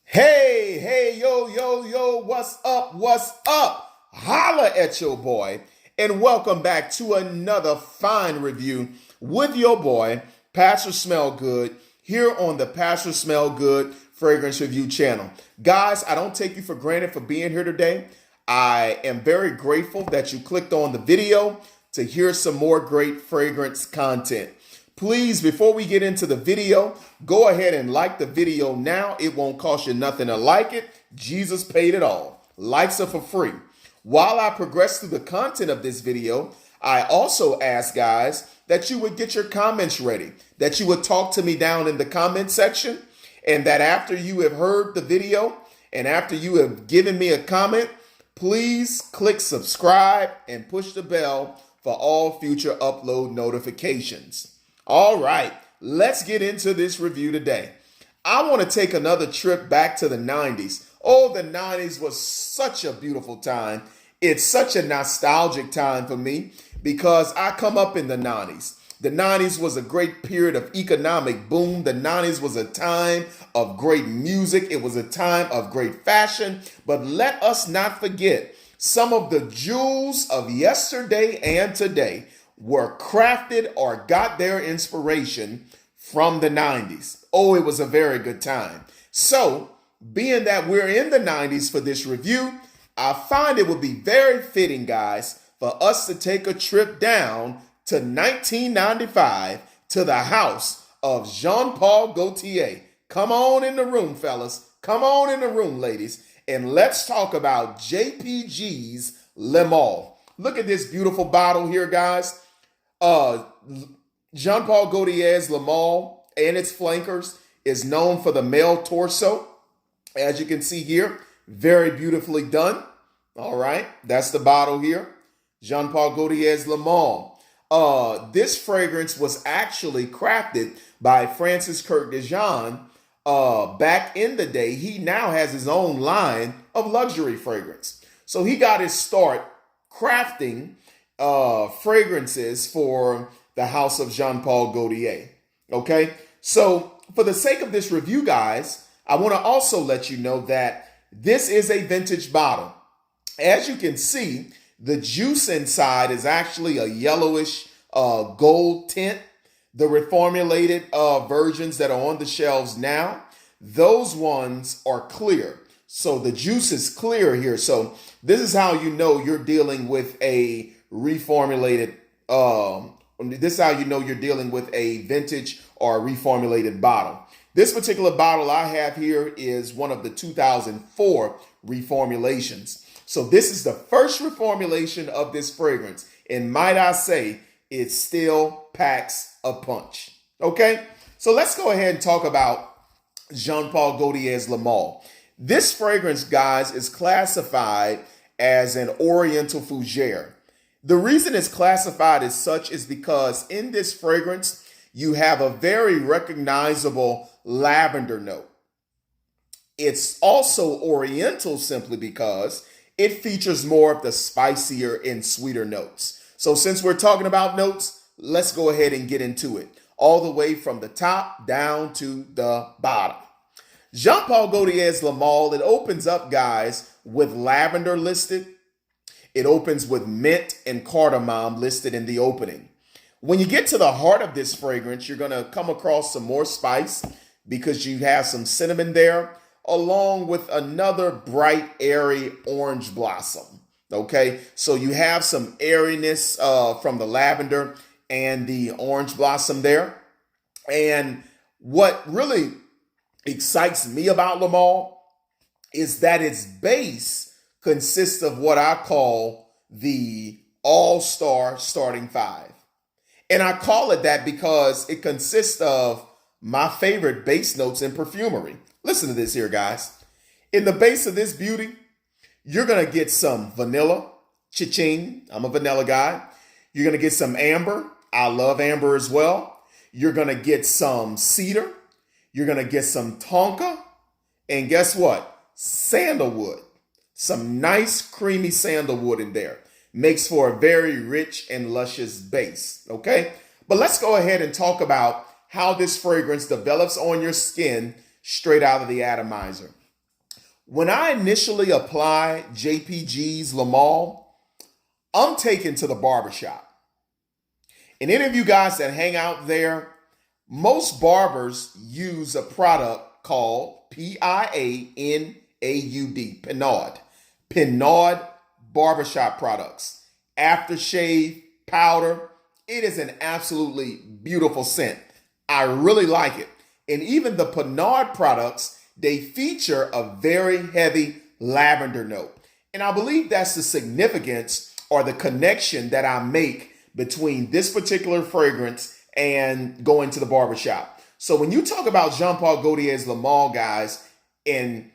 Hey, yo, what's up? What's up? Holla at your boy, and welcome back to another fine review with your boy, Pastor Smell Good, here on the Pastor Smell Good Fragrance Review channel. Guys, I don't take you for granted for being here today. I am very grateful that you clicked on the video to hear some more great fragrance content. Please, before we get into the video, go ahead and like the video now. It won't cost you nothing to like it. Jesus paid it all. Likes are for free. While I progress through the content of this video, I also ask, guys, that you would get your comments ready, that you would talk to me down in the comment section, and that after you have heard the video and after you have given me a comment, please click subscribe and push the bell for all future upload notifications. All right, let's get into this review today. I want to take another trip back to the 90s. Oh, the 90s was such a beautiful time. It's such a nostalgic time for me because I come up in the 90s. The 90s was a great period of economic boom. The 90s was a time of great music. It was a time of great fashion. But let us not forget some of the jewels of yesterday and today were crafted or got their inspiration from the 90s. Oh, it was a very good time. So, being that we're in the 90s for this review, I find it would be very fitting, guys, for us to take a trip down to 1995 to the house of Jean-Paul Gaultier. Come on in the room, fellas. Come on in the room, ladies. And let's talk about JPG's Le Male. Look at this beautiful bottle here, guys. Jean-Paul Gaultier's Le Male and its flankers is known for the male torso. As you can see here, very beautifully done. All right, that's the bottle here. Jean-Paul Gaultier's Le Male. This fragrance was actually crafted by Francis Kirk Dijon back in the day. He now has his own line of luxury fragrance. So he got his start crafting fragrances for the house of Jean-Paul Gaultier. Okay, so for the sake of this review, guys, I want to also let you know that this is a vintage bottle. As you can see, the juice inside is actually a yellowish gold tint. The reformulated versions that are on the shelves now, those ones are clear. So the juice is clear here. So this is how you know you're dealing with a reformulated, this is how you know you're dealing with a vintage or a reformulated bottle. This particular bottle I have here is one of the 2004 reformulations. So this is the first reformulation of this fragrance. And might I say, it still packs a punch. Okay, so let's go ahead and talk about Jean-Paul Gaultier's Le Male. This fragrance, guys, is classified as an Oriental Fougere. The reason it's classified as such is because in this fragrance, you have a very recognizable lavender note. It's also Oriental simply because it features more of the spicier and sweeter notes. So since we're talking about notes, let's go ahead and get into it. All the way from the top down to the bottom. Jean-Paul Gaultier's Le Male, it opens up, guys, with lavender listed. It opens with mint and cardamom listed in the opening. When you get to the heart of this fragrance, you're going to come across some more spice because you have some cinnamon there, along with another bright, airy orange blossom. Okay, so you have some airiness from the lavender and the orange blossom there. And what really excites me about Le Male is that its base consists of what I call the all-star starting five. And I call it that because it consists of my favorite base notes in perfumery. Listen to this here, guys. In the base of this beauty, you're going to get some vanilla, cha-ching. I'm a vanilla guy. You're going to get some amber. I love amber as well. You're going to get some cedar. You're going to get some tonka. And guess what? Sandalwood. Some nice creamy sandalwood in there. Makes for a very rich and luscious base. Okay? But let's go ahead and talk about how this fragrance develops on your skin straight out of the atomizer. When I initially apply JPG's Lamal, I'm taken to the barbershop. And any of you guys that hang out there, most barbers use a product called Pianaud, Pinaud barbershop products. Aftershave, powder. It is an absolutely beautiful scent. I really like it. And even the Pinaud products, they feature a very heavy lavender note. And I believe that's the significance or the connection that I make between this particular fragrance and going to the barbershop. So when you talk about Jean-Paul Gaultier's Lamal, guys, and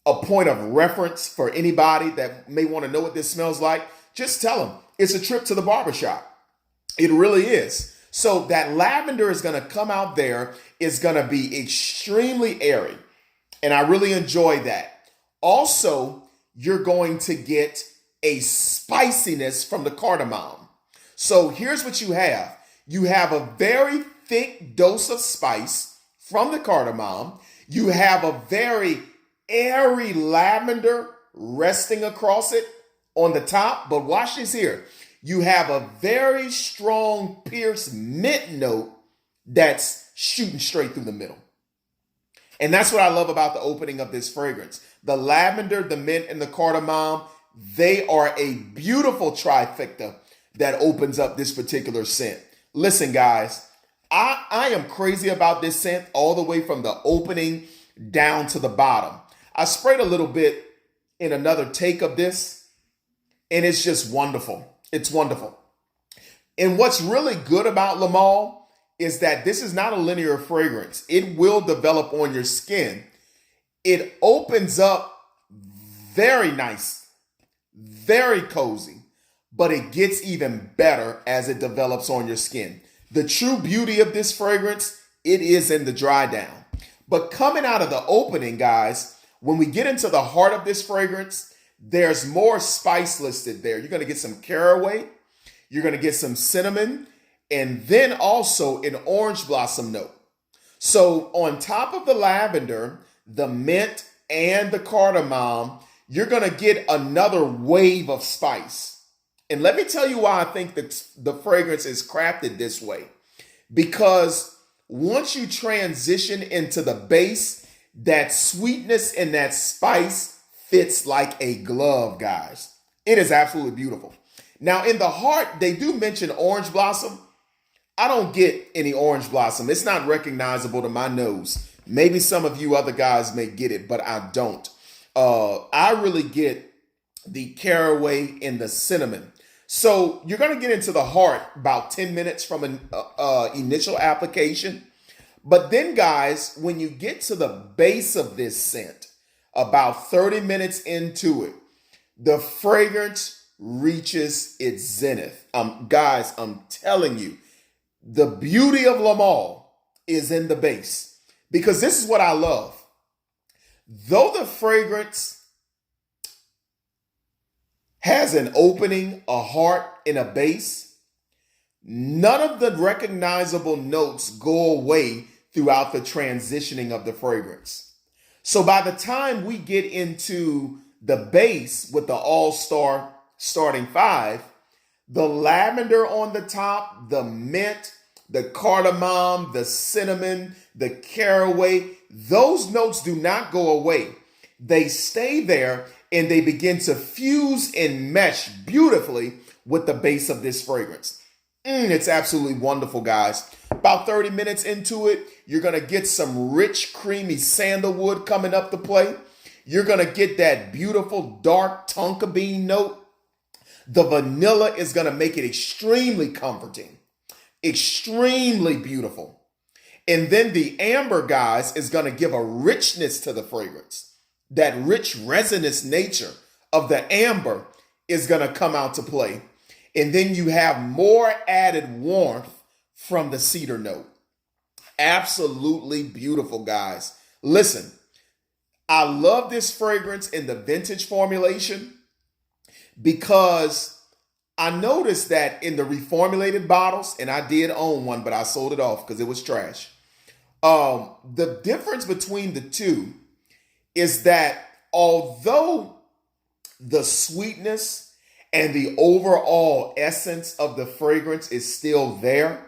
a point of reference for anybody that may want to know what this smells like, just tell them it's a trip to the barbershop. It really is. So that lavender is going to come out there. It's going to be extremely airy. And I really enjoy that. Also, you're going to get a spiciness from the cardamom. So here's what you have. You have a very thick dose of spice from the cardamom. You have a very airy lavender resting across it on the top. But watch this here. You have a very strong pierced mint note that's shooting straight through the middle. And that's what I love about the opening of this fragrance. The lavender, the mint, and the cardamom, they are a beautiful trifecta that opens up this particular scent. Listen, guys, I am crazy about this scent all the way from the opening down to the bottom. I sprayed a little bit in another take of this, and it's just wonderful. It's wonderful. And what's really good about Lamal is that this is not a linear fragrance. It will develop on your skin. It opens up very nice, very cozy, but it gets even better as it develops on your skin. The true beauty of this fragrance, it is in the dry down. But coming out of the opening, guys, when we get into the heart of this fragrance, there's more spice listed there. You're going to get some caraway. You're going to get some cinnamon, and then also an orange blossom note. So on top of the lavender, the mint, and the cardamom, you're going to get another wave of spice. And let me tell you why I think that the fragrance is crafted this way. Because once you transition into the base, that sweetness and that spice fits like a glove, guys. It is absolutely beautiful. Now, in the heart, they do mention orange blossom. I don't get any orange blossom. It's not recognizable to my nose. Maybe some of you other guys may get it, but I don't. I really get the caraway and the cinnamon. So you're going to get into the heart about 10 minutes from an initial application. But then, guys, when you get to the base of this scent, about 30 minutes into it, the fragrance reaches its zenith. Guys, I'm telling you, the beauty of Lamal is in the base, because this is what I love. Though the fragrance has an opening, a heart, and a base, none of the recognizable notes go away throughout the transitioning of the fragrance. So by the time we get into the base with the all-star starting 5, the lavender on the top, the mint, the cardamom, the cinnamon, the caraway, those notes do not go away. They stay there and they begin to fuse and mesh beautifully with the base of this fragrance. It's absolutely wonderful, guys. About 30 minutes into it, you're going to get some rich, creamy sandalwood coming up to play. You're going to get that beautiful dark tonka bean note. The vanilla is going to make it extremely comforting, extremely beautiful. And then the amber, guys, is going to give a richness to the fragrance. That rich resinous nature of the amber is going to come out to play. And then you have more added warmth from the cedar note. Absolutely beautiful, guys. Listen, I love this fragrance in the vintage formulation because I noticed that in the reformulated bottles, and I did own one, but I sold it off because it was trash. The difference between the two is that although the sweetness and the overall essence of the fragrance is still there,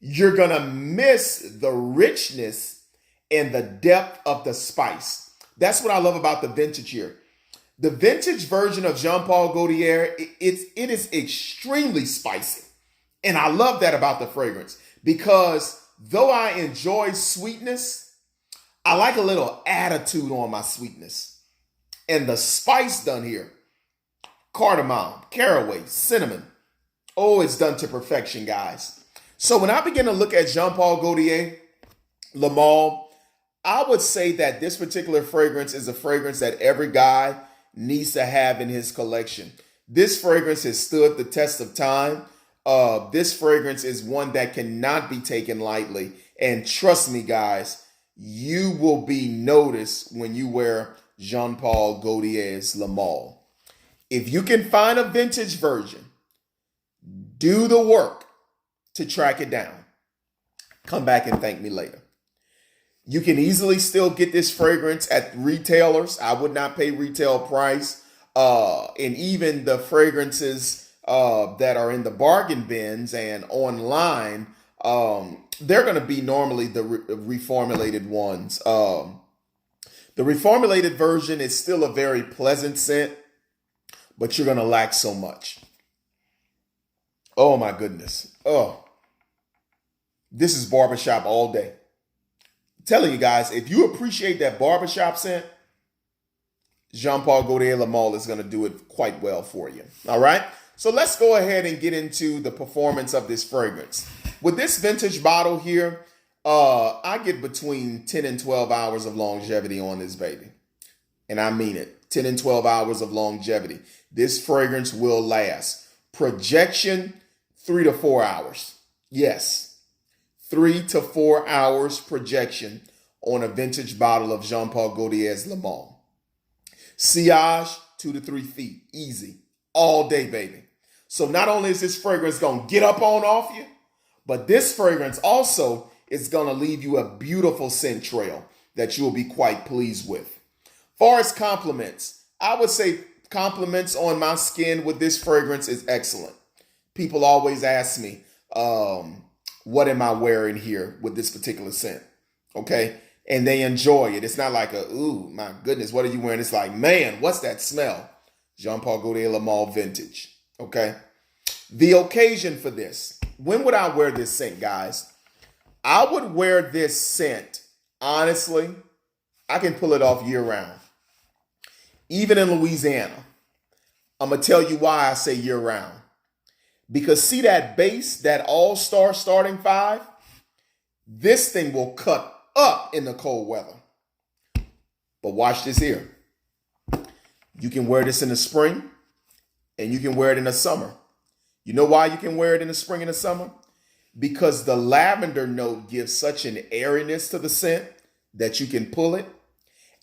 you're going to miss the richness and the depth of the spice. That's what I love about the vintage here. The vintage version of Jean Paul Gaultier, it is extremely spicy. And I love that about the fragrance because though I enjoy sweetness, I like a little attitude on my sweetness. And the spice done here, cardamom, caraway, cinnamon. Oh, it's done to perfection, guys. So when I begin to look at Jean Paul Gaultier, Le Male, I would say that this particular fragrance is a fragrance that every guy needs to have in his collection. This fragrance has stood the test of time. This fragrance is one that cannot be taken lightly. And trust me, guys, you will be noticed when you wear Jean Paul Gaultier's Le Male. If you can find a vintage version, do the work to track it down. Come back and thank me later. You can easily still get this fragrance at retailers. I would not pay retail price. And even the fragrances that are in the bargain bins and online, they're going to be normally the reformulated ones. The reformulated version is still a very pleasant scent, but you're going to lack so much. Oh my goodness. Oh, this is Barbershop all day. I'm telling you guys, if you appreciate that Barbershop scent, Jean Paul Gaultier Le Male is going to do it quite well for you. All right. So let's go ahead and get into the performance of this fragrance. With this vintage bottle here, I get between 10 and 12 hours of longevity on this baby. And I mean it. 10 and 12 hours of longevity. This fragrance will last. Projection, 3 to 4 hours. Yes, 3 to 4 hours projection on a vintage bottle of Jean Paul Gaultier's Le Male. Sillage, 2 to 3 feet. Easy. All day, baby. So not only is this fragrance going to get up on off you, but this fragrance also is going to leave you a beautiful scent trail that you'll be quite pleased with. Far as compliments, I would say compliments on my skin with this fragrance is excellent. People always ask me, what am I wearing here with this particular scent? Okay. And they enjoy it. It's not like ooh, my goodness, what are you wearing? It's like, man, what's that smell? Jean Paul Gaultier Le Male vintage. Okay. The occasion for this. When would I wear this scent, guys? I would wear this scent, honestly, I can pull it off year round. Even in Louisiana. I'm going to tell you why I say year round. Because see that base, that all-star starting five? This thing will cut up in the cold weather. But watch this here. You can wear this in the spring and you can wear it in the summer. You know why you can wear it in the spring and the summer? Because the lavender note gives such an airiness to the scent that you can pull it.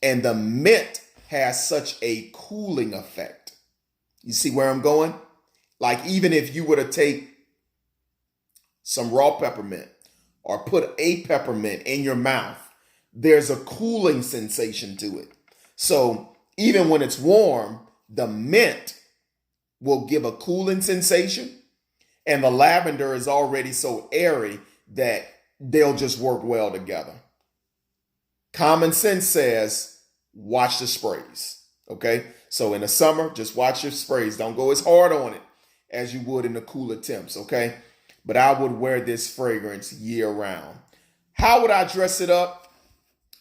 And the mint has such a cooling effect. You see where I'm going? Like even if you were to take some raw peppermint or put a peppermint in your mouth, there's a cooling sensation to it. So even when it's warm, the mint will give a cooling sensation, and the lavender is already so airy that they'll just work well together. Common sense says, watch the sprays. Okay. So in the summer, just watch your sprays. Don't go as hard on it as you would in the cooler temps. Okay. But I would wear this fragrance year round. How would I dress it up?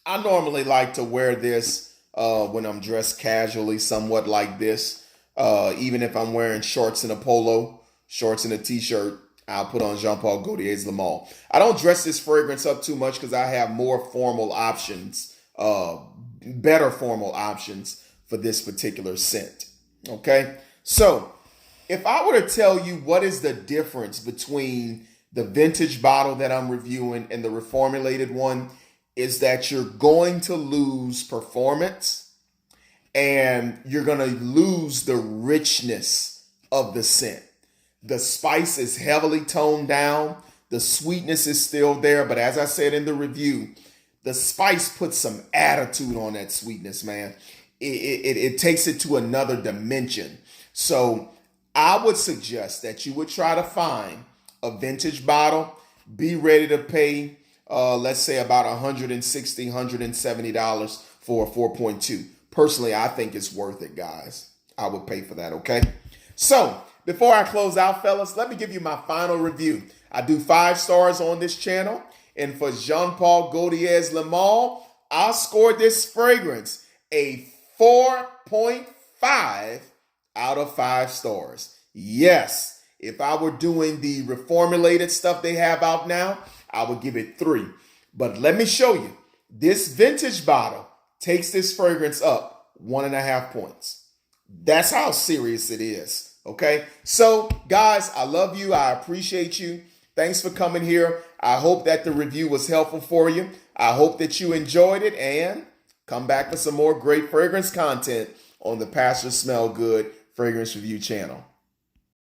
I normally like to wear this when I'm dressed casually, somewhat like this. Even if I'm wearing shorts and a polo, shorts and a t-shirt, I'll put on Jean Paul Gaultier's Le Male. I don't dress this fragrance up too much because I have more formal options, better formal options for this particular scent. Okay. So if I were to tell you what is the difference between the vintage bottle that I'm reviewing and the reformulated one, is that you're going to lose performance and you're going to lose the richness of the scent. The spice is heavily toned down. The sweetness is still there, but as I said in the review, the spice puts some attitude on that sweetness, man. It takes it to another dimension. So I would suggest that you would try to find a vintage bottle. Be ready to pay, let's say about $160, $170 for a 4.2. Personally, I think it's worth it, guys. I would pay for that, okay? So before I close out, fellas, let me give you my final review. I do 5 stars on this channel. And for Jean-Paul Gaultier's Le Male, I scored this fragrance a 4.5 out of 5 stars. Yes, if I were doing the reformulated stuff they have out now, I would give it 3. But let me show you. This vintage bottle takes this fragrance up 1.5 points. That's how serious it is. Okay. So guys, I love you. I appreciate you. Thanks for coming here. I hope that the review was helpful for you. I hope that you enjoyed it, and come back for some more great fragrance content on the Pastor Smell Good Fragrance Review channel.